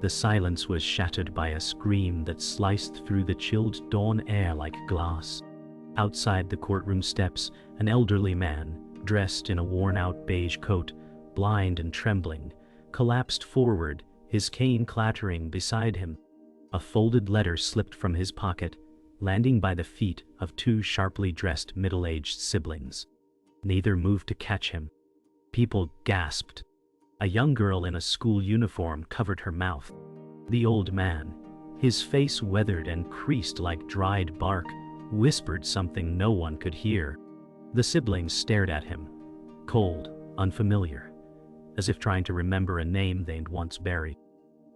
The silence was shattered by a scream that sliced through the chilled dawn air like glass. Outside the courtroom steps, an elderly man, dressed in a worn-out beige coat, blind and trembling, collapsed forward, his cane clattering beside him. A folded letter slipped from his pocket, landing by the feet of two sharply dressed middle-aged siblings. Neither moved to catch him. People gasped. A young girl in a school uniform covered her mouth. The old man, his face weathered and creased like dried bark, whispered something no one could hear. The siblings stared at him, cold, unfamiliar, as if trying to remember a name they'd once buried.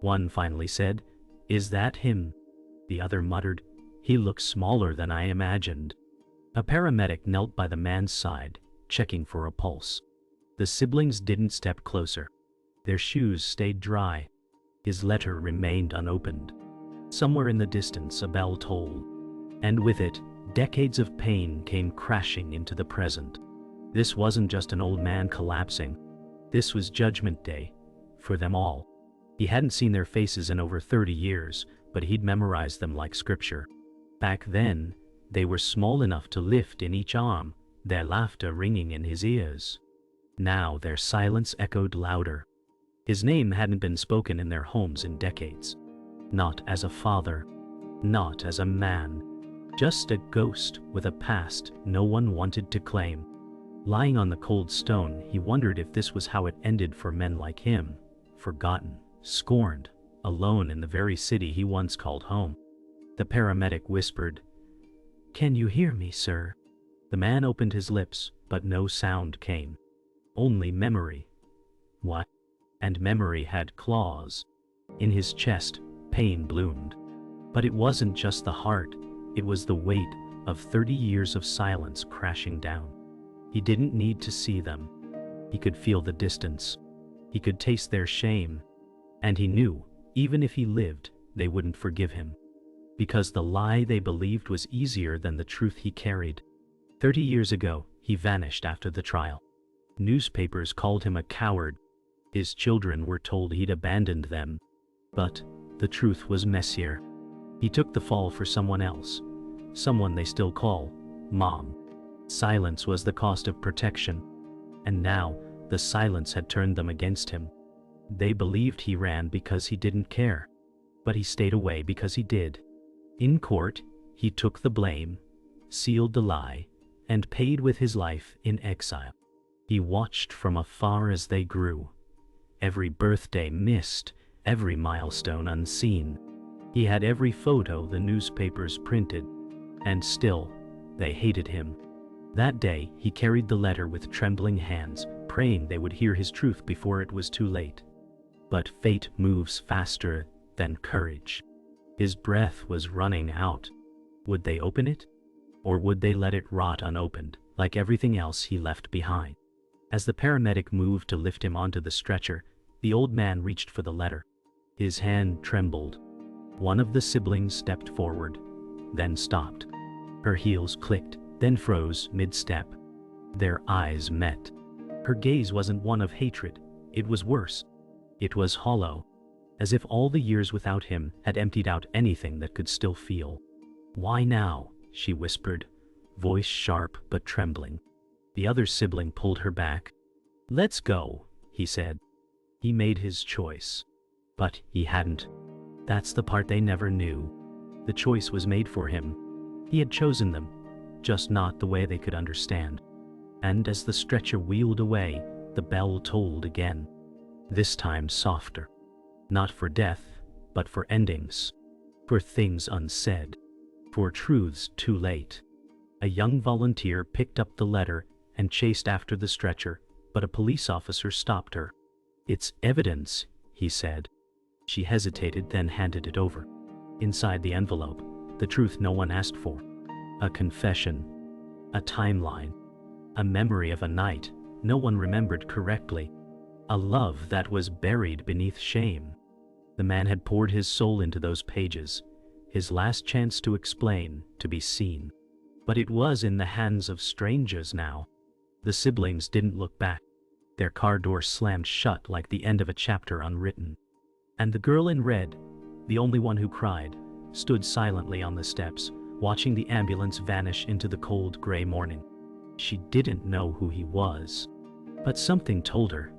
One finally said, "Is that him?" The other muttered, "He looks smaller than I imagined." A paramedic knelt by the man's side, checking for a pulse. The siblings didn't step closer. Their shoes stayed dry. His letter remained unopened. Somewhere in the distance, a bell tolled, and with it, decades of pain came crashing into the present. This wasn't just an old man collapsing. This was Judgment Day, for them all. He hadn't seen their faces in over 30 years, but he'd memorized them like scripture. Back then, they were small enough to lift in each arm, their laughter ringing in his ears. Now their silence echoed louder. His name hadn't been spoken in their homes in decades. Not as a father, not as a man, just a ghost with a past no one wanted to claim. Lying on the cold stone, he wondered if this was how it ended for men like him, forgotten, scorned, alone in the very city he once called home. The paramedic whispered, "Can you hear me, sir?" The man opened his lips, but no sound came. Only memory. What? And memory had claws. In his chest, pain bloomed. But it wasn't just the heart, it was the weight of 30 years of silence crashing down. He didn't need to see them. He could feel the distance. He could taste their shame. And he knew, even if he lived, they wouldn't forgive him. Because the lie they believed was easier than the truth he carried. 30 years ago, he vanished after the trial. Newspapers called him a coward. His children were told he'd abandoned them. But the truth was messier. He took the fall for someone else. Someone they still call Mom. Silence was the cost of protection. And now, the silence had turned them against him. They believed he ran because he didn't care. But he stayed away because he did. In court, he took the blame, sealed the lie, and paid with his life in exile. He watched from afar as they grew. Every birthday missed, every milestone unseen. He had every photo the newspapers printed. And still, they hated him. That day, he carried the letter with trembling hands, praying they would hear his truth before it was too late. But fate moves faster than courage. His breath was running out. Would they open it? Or would they let it rot unopened, like everything else he left behind? As the paramedic moved to lift him onto the stretcher, the old man reached for the letter. His hand trembled. One of the siblings stepped forward, then stopped. Her heels clicked, then froze mid-step. Their eyes met. Her gaze wasn't one of hatred, it was worse. It was hollow, as if all the years without him had emptied out anything that could still feel. "Why now?" she whispered, voice sharp but trembling. The other sibling pulled her back. "Let's go," he said. He made his choice. But he hadn't. That's the part they never knew. The choice was made for him. He had chosen them, just not the way they could understand. And as the stretcher wheeled away, the bell tolled again. This time softer. Not for death, but for endings. For things unsaid. For truths too late. A young volunteer picked up the letter and chased after the stretcher, but a police officer stopped her. "It's evidence," he said. She hesitated, then handed it over. Inside the envelope, the truth no one asked for. A confession. A timeline. A memory of a night no one remembered correctly. A love that was buried beneath shame. The man had poured his soul into those pages, his last chance to explain, to be seen. But it was in the hands of strangers now. The siblings didn't look back. Their car door slammed shut like the end of a chapter unwritten. And the girl in red, the only one who cried, stood silently on the steps, watching the ambulance vanish into the cold gray morning. She didn't know who he was, but something told her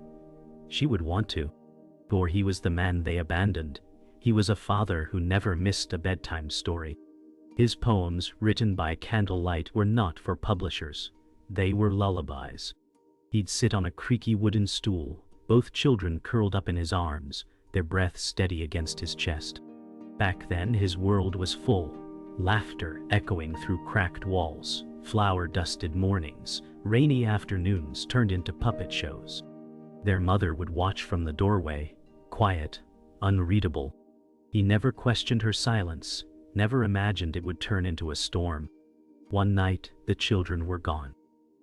she would want to. For he was the man they abandoned. He was a father who never missed a bedtime story. His poems, written by candlelight, were not for publishers. They were lullabies. He'd sit on a creaky wooden stool, both children curled up in his arms, their breath steady against his chest. Back then his world was full, laughter echoing through cracked walls, flower-dusted mornings, rainy afternoons turned into puppet shows. Their mother would watch from the doorway, quiet, unreadable. He never questioned her silence, never imagined it would turn into a storm. One night, the children were gone.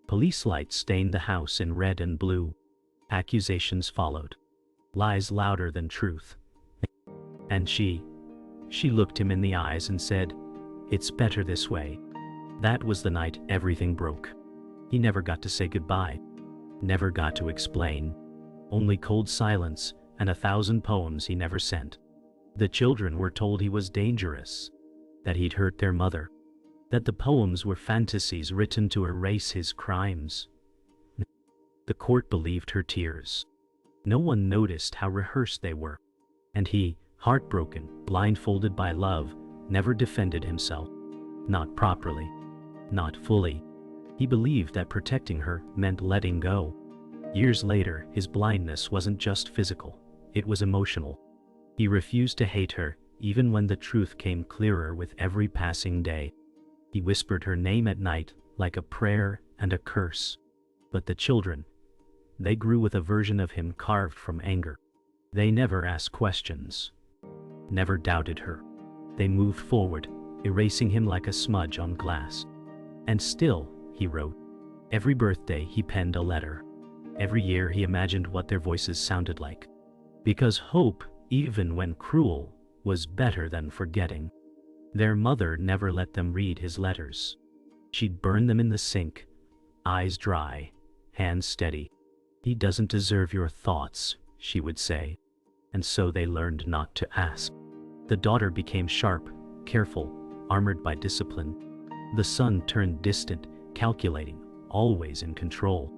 Police lights stained the house in red and blue. Accusations followed. Lies louder than truth. And she looked him in the eyes and said, "It's better this way." That was the night everything broke. He never got to say goodbye. Never got to explain. Only cold silence and 1,000 poems he never sent. The children were told he was dangerous, that he'd hurt their mother, that the poems were fantasies written to erase his crimes. The court believed her tears. No one noticed how rehearsed they were. And he, heartbroken, blindfolded by love, never defended himself. Not properly. Not fully. He believed that protecting her meant letting go. Years later, his blindness wasn't just physical, it was emotional. He refused to hate her, even when the truth came clearer with every passing day. He whispered her name at night, like a prayer and a curse. But the children, they grew with a version of him carved from anger. They never asked questions, never doubted her. They moved forward, erasing him like a smudge on glass. And still, he wrote. Every birthday he penned a letter. Every year he imagined what their voices sounded like. Because hope, even when cruel, was better than forgetting. Their mother never let them read his letters. She'd burn them in the sink, eyes dry, hands steady. "He doesn't deserve your thoughts," she would say. And so they learned not to ask. The daughter became sharp, careful, armored by discipline. The son turned distant, calculating, always in control.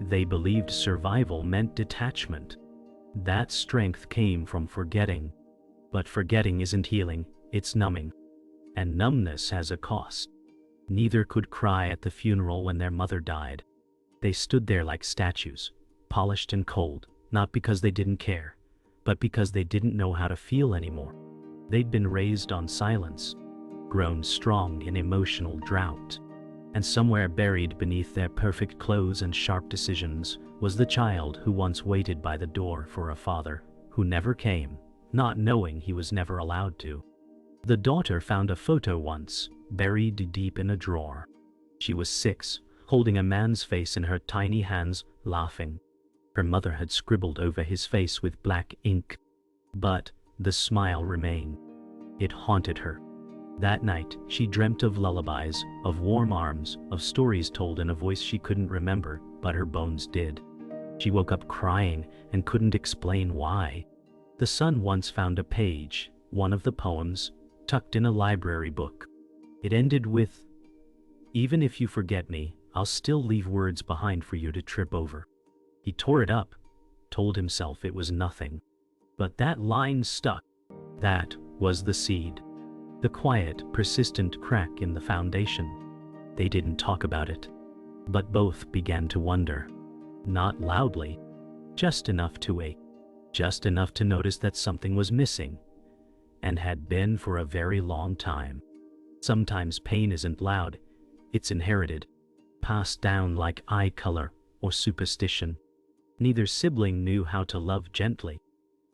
They believed survival meant detachment. That strength came from forgetting. But forgetting isn't healing, it's numbing. And numbness has a cost. Neither could cry at the funeral when their mother died. They stood there like statues, polished and cold, not because they didn't care, but because they didn't know how to feel anymore. They'd been raised on silence, grown strong in emotional drought. And somewhere buried beneath their perfect clothes and sharp decisions was the child who once waited by the door for a father, who never came, not knowing he was never allowed to. The daughter found a photo once, buried deep in a drawer. She was 6, holding a man's face in her tiny hands, laughing. Her mother had scribbled over his face with black ink. But the smile remained. It haunted her. That night, she dreamt of lullabies, of warm arms, of stories told in a voice she couldn't remember, but her bones did. She woke up crying and couldn't explain why. The son once found a page, one of the poems, tucked in a library book. It ended with, "Even if you forget me, I'll still leave words behind for you to trip over." He tore it up, told himself it was nothing. But that line stuck. That was the seed. The quiet, persistent crack in the foundation. They didn't talk about it, but both began to wonder. Not loudly, just enough to ache, just enough to notice that something was missing, and had been for a very long time. Sometimes pain isn't loud, it's inherited, passed down like eye color or superstition. Neither sibling knew how to love gently.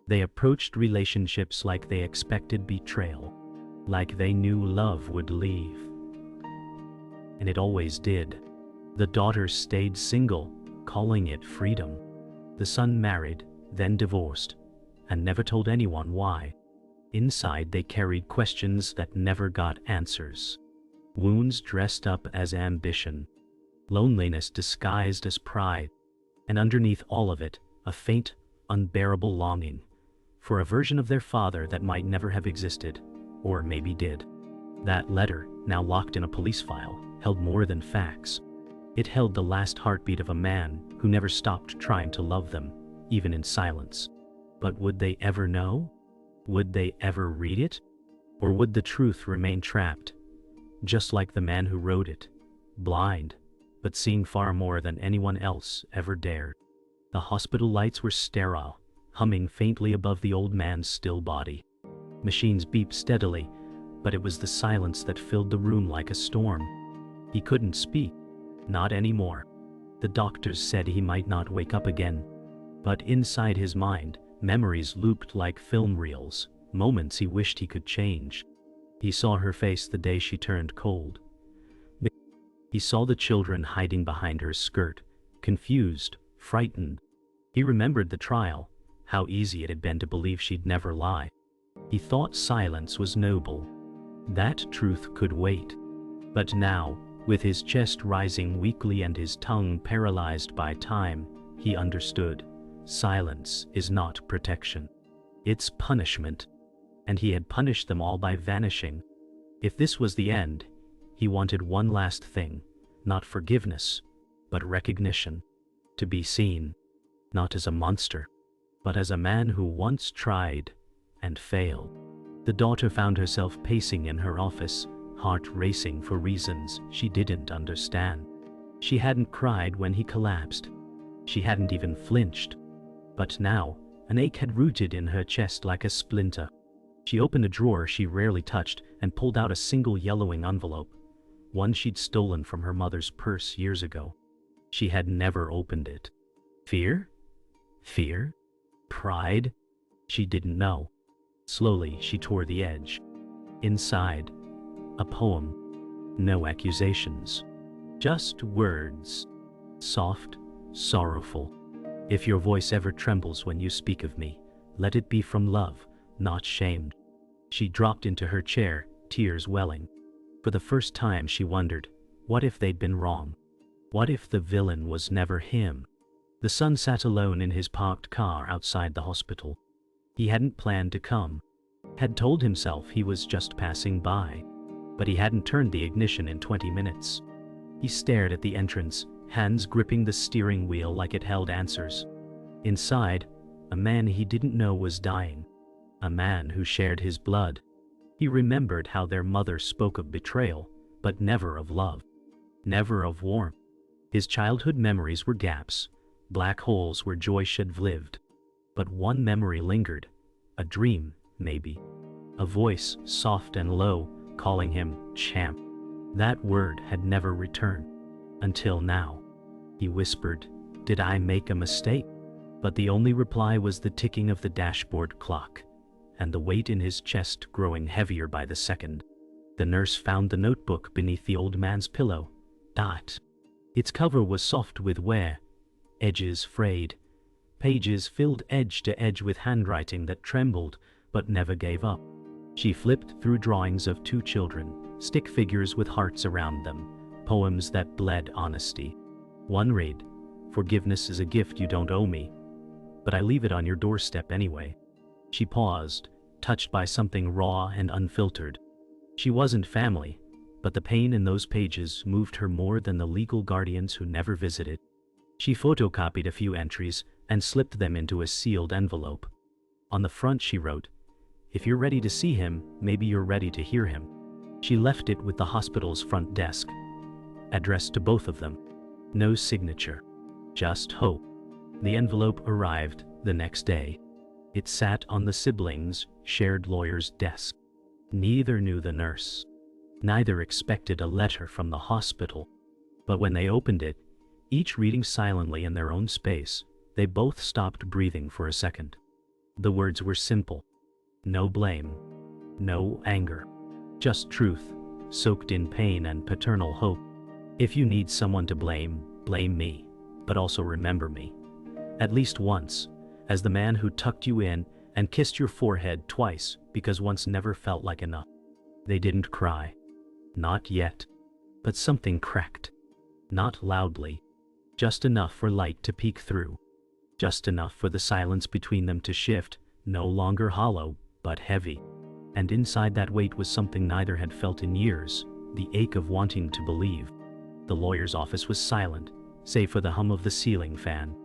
They approached relationships like they expected betrayal, like they knew love would leave. And it always did. The daughter stayed single, calling it freedom. The son married, then divorced, and never told anyone why. Inside they carried questions that never got answers. Wounds dressed up as ambition. Loneliness disguised as pride. And underneath all of it, a faint, unbearable longing for a version of their father that might never have existed, or maybe did. That letter, now locked in a police file, held more than facts. It held the last heartbeat of a man who never stopped trying to love them, even in silence. But would they ever know? Would they ever read it? Or would the truth remain trapped, just like the man who wrote it, blind, but seeing far more than anyone else ever dared? The hospital lights were sterile, humming faintly above the old man's still body. Machines beeped steadily, but it was the silence that filled the room like a storm. He couldn't speak, not anymore. The doctors said he might not wake up again. But inside his mind, memories looped like film reels, moments he wished he could change. He saw her face the day she turned cold. He saw the children hiding behind her skirt, confused, frightened. He remembered the trial, how easy it had been to believe she'd never lie. He thought silence was noble. That truth could wait. But now, with his chest rising weakly and his tongue paralyzed by time, he understood. Silence is not protection. It's punishment. And he had punished them all by vanishing. If this was the end, he wanted one last thing, not forgiveness, but recognition. To be seen, not as a monster, but as a man who once tried and failed. The daughter found herself pacing in her office, heart racing for reasons she didn't understand. She hadn't cried when he collapsed. She hadn't even flinched. But now, an ache had rooted in her chest like a splinter. She opened a drawer she rarely touched and pulled out a single yellowing envelope, one she'd stolen from her mother's purse years ago. She had never opened it. Fear? Fear? Pride? She didn't know. Slowly, she tore the edge. Inside, a poem. No accusations. Just words. Soft, sorrowful. If your voice ever trembles when you speak of me, let it be from love, not shame. She dropped into her chair, tears welling. For the first time she wondered, what if they'd been wrong? What if the villain was never him? The son sat alone in his parked car outside the hospital. He hadn't planned to come. Had told himself he was just passing by. But he hadn't turned the ignition in 20 minutes. He stared at the entrance, hands gripping the steering wheel like it held answers. Inside, a man he didn't know was dying. A man who shared his blood. He remembered how their mother spoke of betrayal, but never of love. Never of warmth. His childhood memories were gaps, black holes where joy should have lived. But one memory lingered. A dream, maybe. A voice, soft and low, calling him champ. That word had never returned. Until now. He whispered, "Did I make a mistake?" But the only reply was the ticking of the dashboard clock, and the weight in his chest growing heavier by the second. The nurse found the notebook beneath the old man's pillow. Its cover was soft with wear, edges frayed, pages filled edge to edge with handwriting that trembled but never gave up. She flipped through drawings of two children, stick figures with hearts around them, poems that bled honesty. One read, "Forgiveness is a gift you don't owe me, but I leave it on your doorstep anyway." She paused, touched by something raw and unfiltered. She wasn't family, but the pain in those pages moved her more than the legal guardians who never visited. She photocopied a few entries and slipped them into a sealed envelope. On the front she wrote, "If you're ready to see him, maybe you're ready to hear him." She left it with the hospital's front desk, addressed to both of them. No signature, just hope. The envelope arrived the next day. It sat on the siblings' shared lawyer's desk. Neither knew the nurse. Neither expected a letter from the hospital. But when they opened it, each reading silently in their own space, they both stopped breathing for a second. The words were simple. No blame. No anger. Just truth, soaked in pain and paternal hope. If you need someone to blame, blame me, but also remember me. At least once, as the man who tucked you in and kissed your forehead twice because once never felt like enough. They didn't cry. Not yet. But something cracked. Not loudly. Just enough for light to peek through. Just enough for the silence between them to shift, no longer hollow, but heavy. And inside that weight was something neither had felt in years, the ache of wanting to believe. The lawyer's office was silent, save for the hum of the ceiling fan.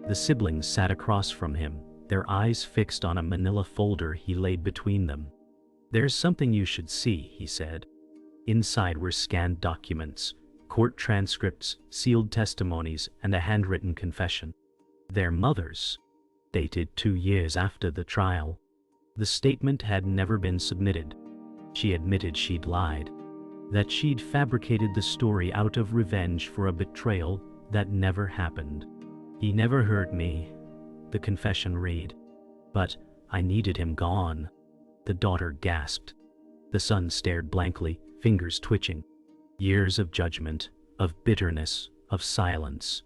The siblings sat across from him, their eyes fixed on a manila folder he laid between them. "There's something you should see," he said. Inside were scanned documents, court transcripts, sealed testimonies, and a handwritten confession. Their mother's, dated 2 years after the trial. The statement had never been submitted. She admitted she'd lied, that she'd fabricated the story out of revenge for a betrayal that never happened. "He never hurt me," the confession read. "But I needed him gone," the daughter gasped. The son stared blankly, fingers twitching. Years of judgment, of bitterness, of silence,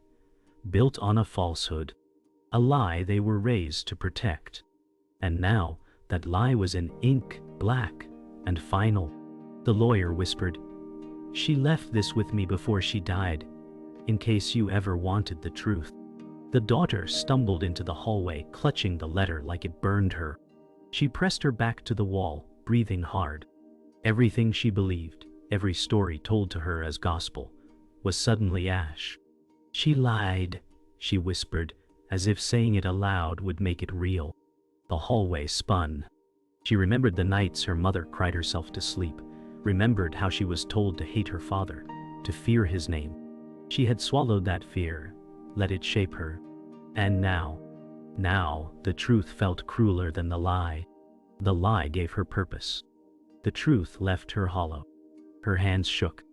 built on a falsehood, a lie they were raised to protect. And now, that lie was in ink, black, and final. The lawyer whispered, "She left this with me before she died, in case you ever wanted the truth." The daughter stumbled into the hallway, clutching the letter like it burned her. She pressed her back to the wall, breathing hard. Everything she believed, every story told to her as gospel, was suddenly ash. "She lied," she whispered, as if saying it aloud would make it real. The hallway spun. She remembered the nights her mother cried herself to sleep, remembered how she was told to hate her father, to fear his name. She had swallowed that fear, let it shape her. And now, the truth felt crueler than the lie. The lie gave her purpose. The truth left her hollow. Her hands shook.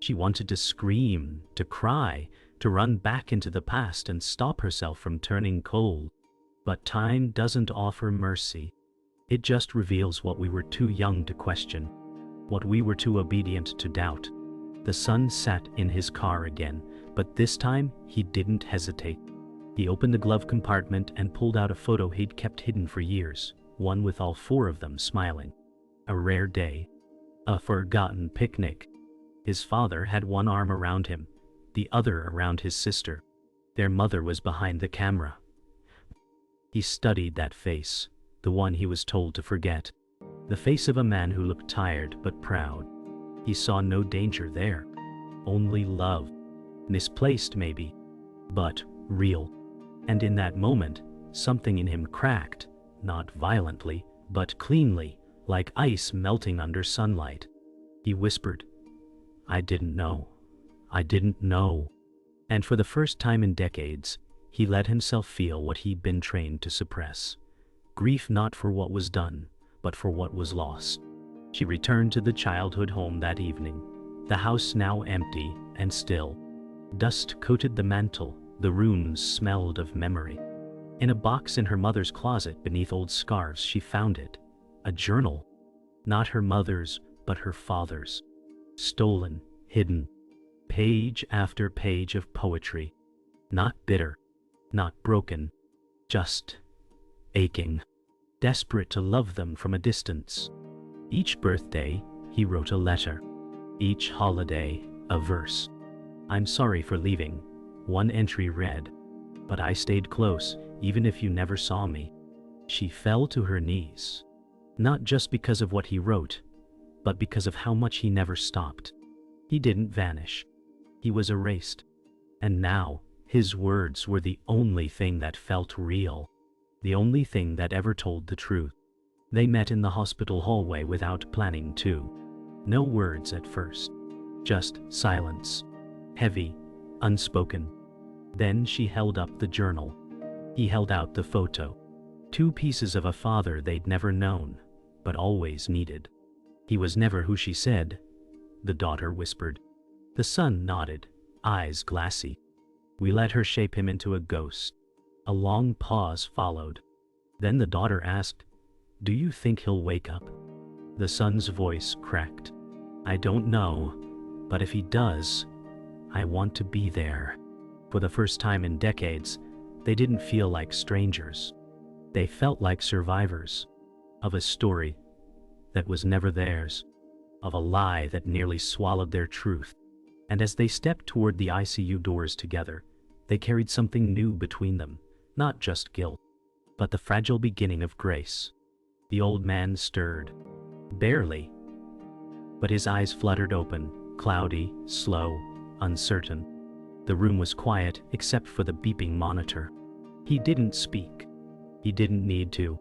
She wanted to scream, to cry, to run back into the past and stop herself from turning cold. But time doesn't offer mercy. It just reveals what we were too young to question, what we were too obedient to doubt. The son sat in his car again, but this time he didn't hesitate. He opened the glove compartment and pulled out a photo he'd kept hidden for years, one with all 4 of them smiling. A rare day. A forgotten picnic. His father had one arm around him, the other around his sister. Their mother was behind the camera. He studied that face, the one he was told to forget. The face of a man who looked tired but proud. He saw no danger there. Only love. Misplaced maybe, but real. And in that moment, something in him cracked, not violently, but cleanly, like ice melting under sunlight. He whispered, "I didn't know. I didn't know." And for the first time in decades, he let himself feel what he'd been trained to suppress. Grief not for what was done, but for what was lost. She returned to the childhood home that evening, the house now empty and still. Dust coated the mantel, the rooms smelled of memory. In a box in her mother's closet beneath old scarves she found it, a journal. Not her mother's, but her father's. Stolen, hidden. Page after page of poetry. Not bitter, not broken, just aching. Desperate to love them from a distance. Each birthday, he wrote a letter. Each holiday, a verse. "I'm sorry for leaving," one entry read, "but I stayed close, even if you never saw me." She fell to her knees. Not just because of what he wrote, but because of how much he never stopped. He didn't vanish. He was erased. And now, his words were the only thing that felt real. The only thing that ever told the truth. They met in the hospital hallway without planning to. No words at first. Just silence. Heavy, unspoken. Then she held up the journal. He held out the photo. 2 pieces of a father they'd never known, but always needed. "He was never who she said," the daughter whispered. The son nodded, eyes glassy. "We let her shape him into a ghost." A long pause followed. Then the daughter asked, "Do you think he'll wake up?" The son's voice cracked. "I don't know, but if he does, I want to be there." For the first time in decades, they didn't feel like strangers. They felt like survivors of a story that was never theirs, of a lie that nearly swallowed their truth. And as they stepped toward the ICU doors together, they carried something new between them, not just guilt, but the fragile beginning of grace. The old man stirred. Barely. But his eyes fluttered open, cloudy, slow, uncertain. The room was quiet except for the beeping monitor. He didn't speak. He didn't need to.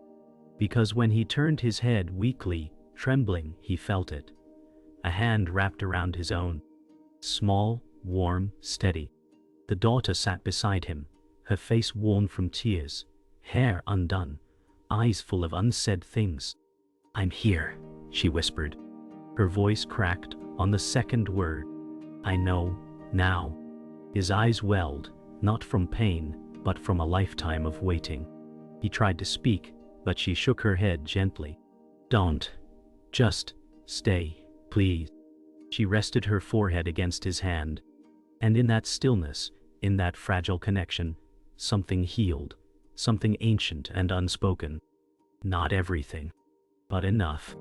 Because when he turned his head weakly, trembling, he felt it. A hand wrapped around his own. Small, warm, steady. The daughter sat beside him, her face worn from tears, hair undone, eyes full of unsaid things. "I'm here," she whispered. Her voice cracked on the second word. "I know, now." His eyes welled, not from pain, but from a lifetime of waiting. He tried to speak, but she shook her head gently. "Don't. Just stay, please." She rested her forehead against his hand. And in that stillness, in that fragile connection, something healed, something ancient and unspoken. Not everything, but enough.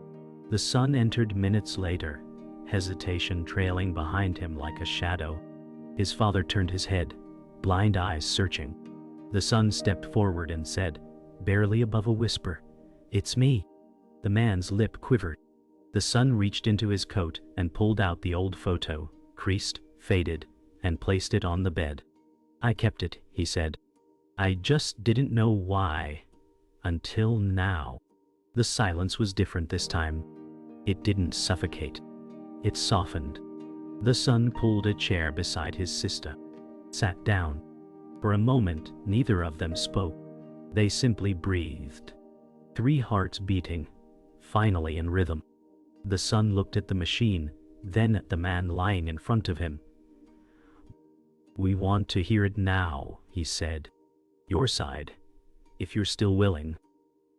The sun entered minutes later, hesitation trailing behind him like a shadow. His father turned his head, blind eyes searching. The son stepped forward and said, barely above a whisper, "It's me." The man's lip quivered. The son reached into his coat and pulled out the old photo, creased, faded, and placed it on the bed. "I kept it," he said. "I just didn't know why. Until now." The silence was different this time. It didn't suffocate. It softened. The son pulled a chair beside his sister. Sat down. For a moment, neither of them spoke. They simply breathed. 3 hearts beating, finally in rhythm. The son looked at the machine, then at the man lying in front of him. "We want to hear it now," he said. "Your side, if you're still willing."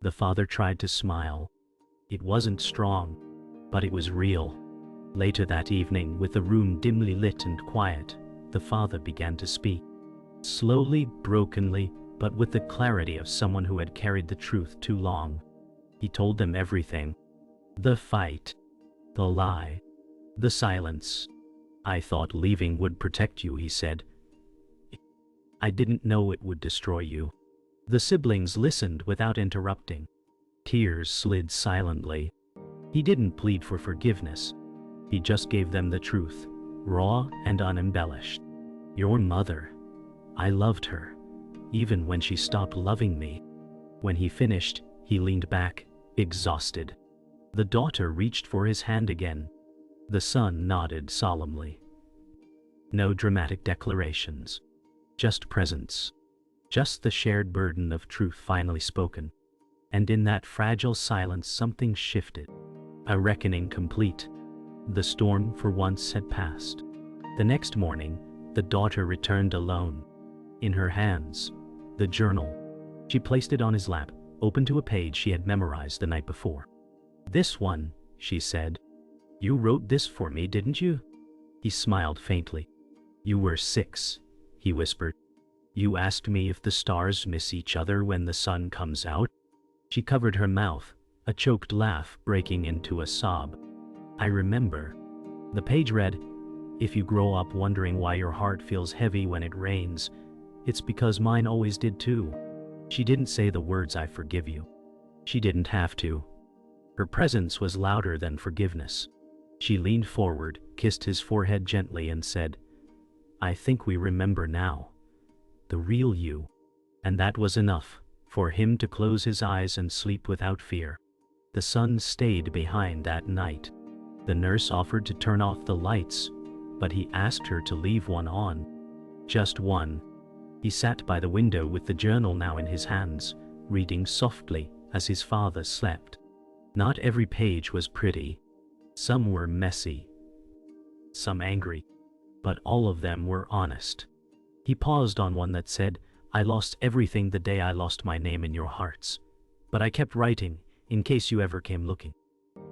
The father tried to smile. It wasn't strong, but it was real. Later that evening, with the room dimly lit and quiet, the father began to speak. Slowly, brokenly, but with the clarity of someone who had carried the truth too long. He told them everything. The fight. The lie. The silence. "I thought leaving would protect you," he said. "I didn't know it would destroy you." The siblings listened without interrupting. Tears slid silently. He didn't plead for forgiveness. He just gave them the truth, raw and unembellished. "Your mother. I loved her, even when she stopped loving me." When he finished, he leaned back, exhausted. The daughter reached for his hand again. The son nodded solemnly. No dramatic declarations. Just presence. Just the shared burden of truth finally spoken. And in that fragile silence something shifted. A reckoning complete. The storm for once had passed. The next morning, the daughter returned alone. In her hands, the journal. She placed it on his lap, open to a page she had memorized the night before. "This one," she said. "You wrote this for me, didn't you?" He smiled faintly. "You were 6, he whispered. "You asked me if the stars miss each other when the sun comes out." She covered her mouth, a choked laugh breaking into a sob. "I remember." The page read, "If you grow up wondering why your heart feels heavy when it rains, it's because mine always did too." She didn't say the words "I forgive you." She didn't have to. Her presence was louder than forgiveness. She leaned forward, kissed his forehead gently and said, "I think we remember now. The real you." And that was enough for him to close his eyes and sleep without fear. The son stayed behind that night. The nurse offered to turn off the lights, but he asked her to leave one on. Just one. He sat by the window with the journal now in his hands, reading softly as his father slept. Not every page was pretty. Some were messy, some angry, but all of them were honest. He paused on one that said, "I lost everything the day I lost my name in your hearts. But I kept writing, in case you ever came looking."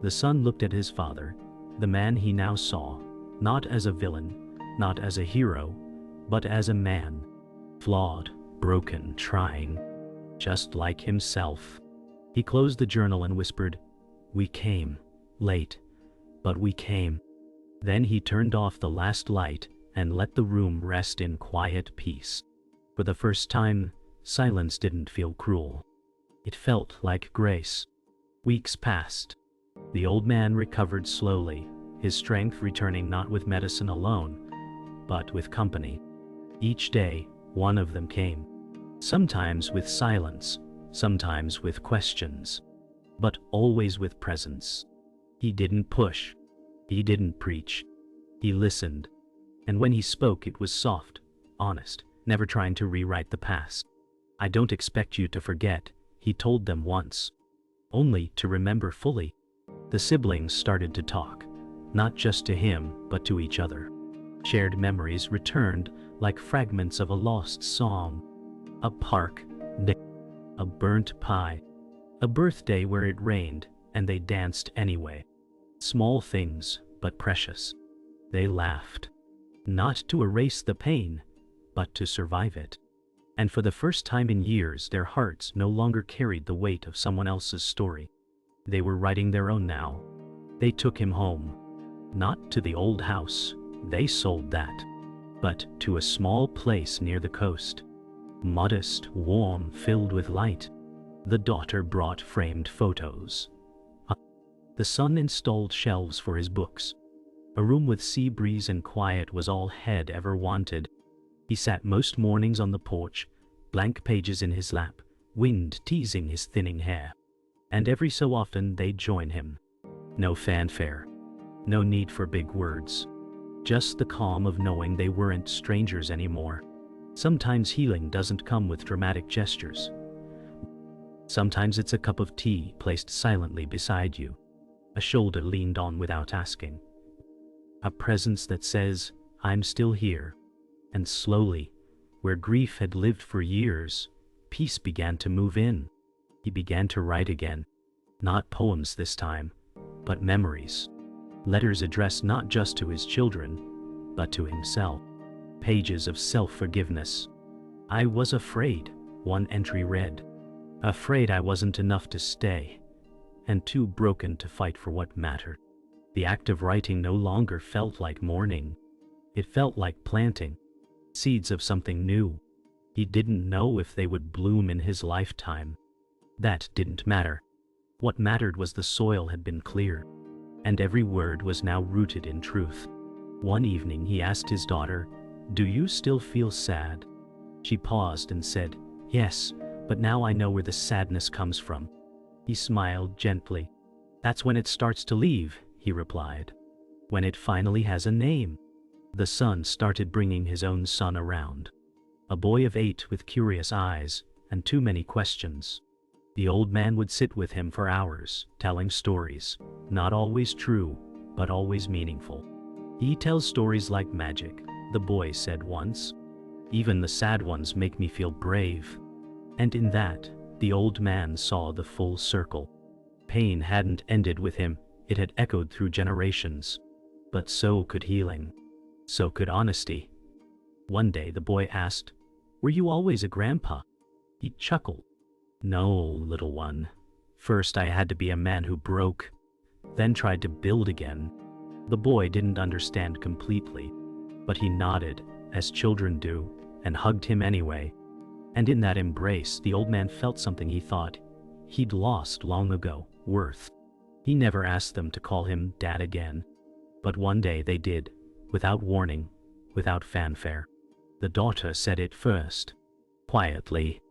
The son looked at his father, the man he now saw, not as a villain, not as a hero, but as a man. Flawed, broken, trying, just like himself. He closed the journal and whispered, "We came, late, but we came." Then he turned off the last light and let the room rest in quiet peace. For the first time, silence didn't feel cruel. It felt like grace. Weeks passed. The old man recovered slowly, his strength returning not with medicine alone, but with company. Each day, one of them came. Sometimes with silence, sometimes with questions, but always with presence. He didn't push. He didn't preach. He listened. And when he spoke, it was soft, honest, never trying to rewrite the past. "I don't expect you to forget," he told them once, "only to remember fully." The siblings started to talk, not just to him, but to each other. Shared memories returned like fragments of a lost song. A park, a burnt pie, a birthday where it rained and they danced anyway. Small things, but precious. They laughed, not to erase the pain, but to survive it. And for the first time in years, their hearts no longer carried the weight of someone else's story. They were writing their own now. They took him home. Not to the old house, they sold that, but to a small place near the coast. Modest, warm, filled with light. The daughter brought framed photos. The son installed shelves for his books. A room with sea breeze and quiet was all Head ever wanted. He sat most mornings on the porch, blank pages in his lap, wind teasing his thinning hair. And every so often they'd join him. No fanfare. No need for big words. Just the calm of knowing they weren't strangers anymore. Sometimes healing doesn't come with dramatic gestures. Sometimes it's a cup of tea placed silently beside you. A shoulder leaned on without asking. A presence that says, "I'm still here." And slowly, where grief had lived for years, peace began to move in. He began to write again. Not poems this time, but memories. Letters addressed not just to his children, but to himself. Pages of self-forgiveness. "I was afraid," one entry read. "Afraid I wasn't enough to stay, and too broken to fight for what mattered." The act of writing no longer felt like mourning. It felt like planting seeds of something new. He didn't know if they would bloom in his lifetime. That didn't matter. What mattered was the soil had been cleared, and every word was now rooted in truth. One evening he asked his daughter, "Do you still feel sad?" She paused and said, "Yes, but now I know where the sadness comes from." He smiled gently. "That's when it starts to leave," he replied. "When it finally has a name." The son started bringing his own son around. A boy of 8 with curious eyes and too many questions. The old man would sit with him for hours, telling stories, not always true, but always meaningful. "He tells stories like magic," the boy said once. "Even the sad ones make me feel brave." And in that, the old man saw the full circle. Pain hadn't ended with him, it had echoed through generations. But so could healing. So could honesty. One day the boy asked, "Were you always a grandpa?" He chuckled. "No, little one. First I had to be a man who broke, then tried to build again." The boy didn't understand completely, but he nodded, as children do, and hugged him anyway. And in that embrace, the old man felt something he thought he'd lost long ago, worth. He never asked them to call him Dad again. But one day they did, without warning, without fanfare. The daughter said it first, quietly,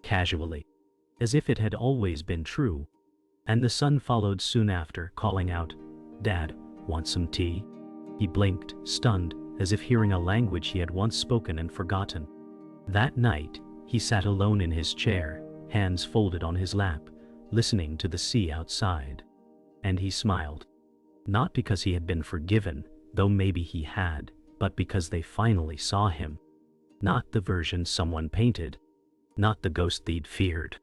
casually, as if it had always been true. And the son followed soon after, calling out, "Dad, want some tea?" He blinked, stunned, as if hearing a language he had once spoken and forgotten. That night, he sat alone in his chair, hands folded on his lap, listening to the sea outside. And he smiled. Not because he had been forgiven, though maybe he had, but because they finally saw him. Not the version someone painted. Not the ghost they'd feared.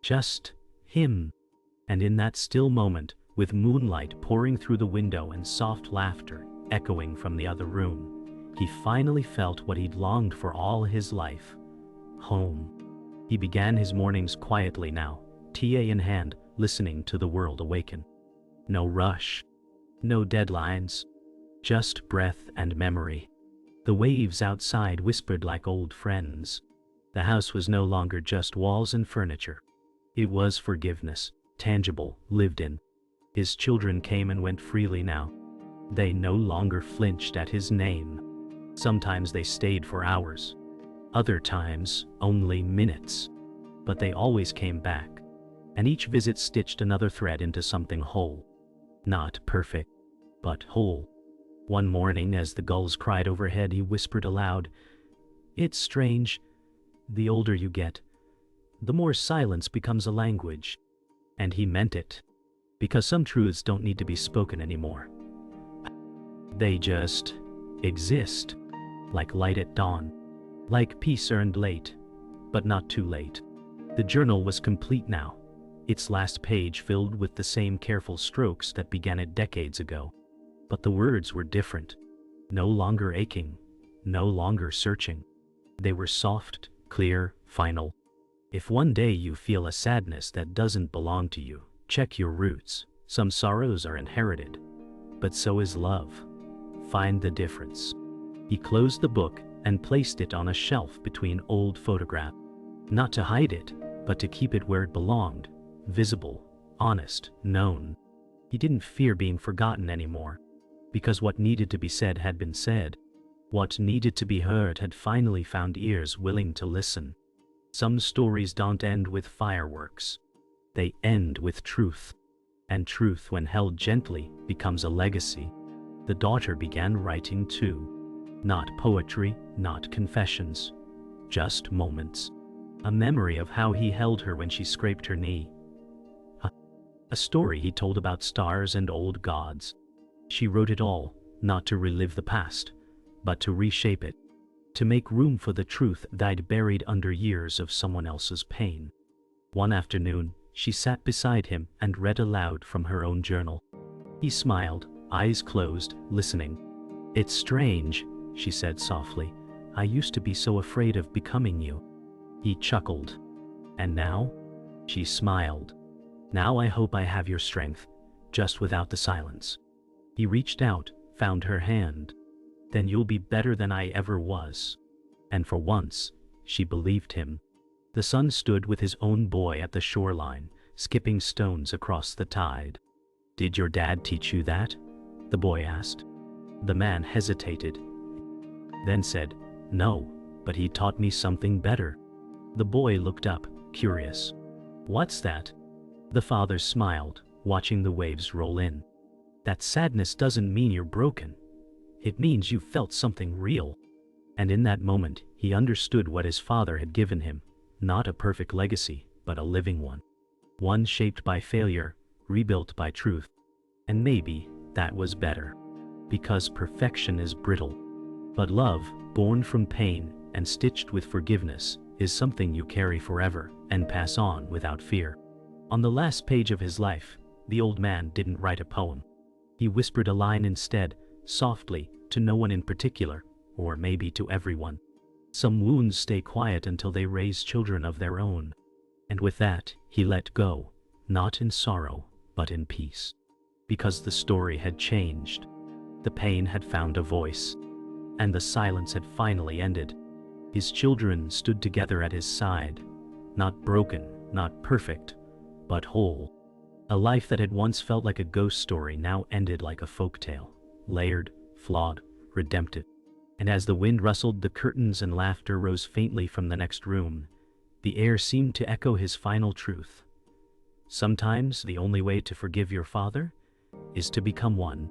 Just him. And in that still moment, with moonlight pouring through the window and soft laughter echoing from the other room, he finally felt what he'd longed for all his life. Home. He began his mornings quietly now, TA in hand, listening to the world awaken. No rush. No deadlines. Just breath and memory. The waves outside whispered like old friends. The house was no longer just walls and furniture. It was forgiveness, tangible, lived in. His children came and went freely now. They no longer flinched at his name. Sometimes they stayed for hours. Other times, only minutes. But they always came back. And each visit stitched another thread into something whole. Not perfect, but whole. One morning, as the gulls cried overhead, he whispered aloud, "It's strange. The older you get, the more silence becomes a language." And he meant it. Because some truths don't need to be spoken anymore. They just exist. Like light at dawn. Like peace earned late, but not too late. The journal was complete now. Its last page filled with the same careful strokes that began it decades ago. But the words were different. No longer aching. No longer searching. They were soft, clear, final. If one day you feel a sadness that doesn't belong to you, check your roots. Some sorrows are inherited, but so is love. Find the difference. He closed the book and placed it on a shelf between old photographs. Not to hide it, but to keep it where it belonged. Visible, honest, known. He didn't fear being forgotten anymore. Because what needed to be said had been said. What needed to be heard had finally found ears willing to listen. Some stories don't end with fireworks. They end with truth. And truth, when held gently, becomes a legacy. The daughter began writing too. Not poetry, not confessions. Just moments. A memory of how he held her when she scraped her knee. A story he told about stars and old gods. She wrote it all, not to relive the past, but to reshape it. To make room for the truth died buried under years of someone else's pain. One afternoon, she sat beside him and read aloud from her own journal. He smiled, eyes closed, listening. "It's strange," she said softly. "I used to be so afraid of becoming you." He chuckled. "And now?" She smiled. "Now I hope I have your strength, just without the silence." He reached out, found her hand. "Then you'll be better than I ever was." And for once, she believed him. The son stood with his own boy at the shoreline, skipping stones across the tide. "Did your dad teach you that?" the boy asked. The man hesitated, then said, "No, but he taught me something better." The boy looked up, curious. "What's that?" The father smiled, watching the waves roll in. "That sadness doesn't mean you're broken. It means you felt something real." And in that moment, he understood what his father had given him. Not a perfect legacy, but a living one. One shaped by failure, rebuilt by truth. And maybe that was better. Because perfection is brittle. But love, born from pain and stitched with forgiveness, is something you carry forever and pass on without fear. On the last page of his life, the old man didn't write a poem. He whispered a line instead, softly, to no one in particular, or maybe to everyone. Some wounds stay quiet until they raise children of their own. And with that, he let go, not in sorrow, but in peace. Because the story had changed. The pain had found a voice. And the silence had finally ended. His children stood together at his side. Not broken, not perfect, but whole. A life that had once felt like a ghost story now ended like a folktale. Layered, flawed, redemptive. And as the wind rustled the curtains and laughter rose faintly from the next room, the air seemed to echo his final truth. Sometimes the only way to forgive your father is to become one.